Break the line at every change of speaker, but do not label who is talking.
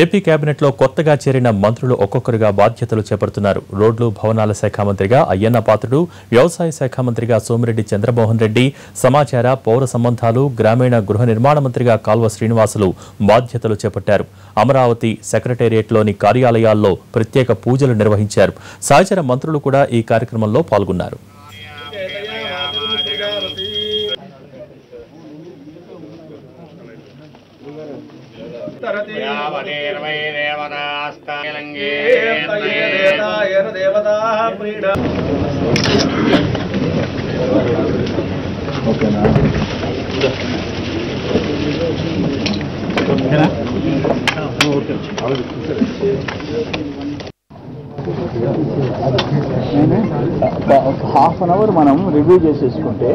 AP కేబినెట్లో కొత్తగా చేరిన మంత్రులు ఒక్కొక్కరుగా బాధ్యతలు చేపడుతున్నారు. రోడ్లు భవనాల శాఖ మంత్రిగా అయ్యన్న పాత్రుడు, వ్యవసాయ శాఖ మంత్రిగా సోమిరెడ్డి చంద్రమోహన్ రెడ్డి, సమాచార పౌర సంబంధాలు గ్రామీణ గృహ నిర్మాణ మంత్రిగా కాల్వ శ్రీనివాసులు బాధ్యతలు చేపట్టారు. అమరావతి సెక్రటేరియట్లోని కార్యాలయాల్లో ప్రత్యేక పూజలు నిర్వహించారు. సహచర మంత్రులు కూడా ఈ కార్యక్రమంలో పాల్గొన్నారు.
హాఫ్ అన్ అవర్ మనం రివ్యూ చేసేసుకుంటే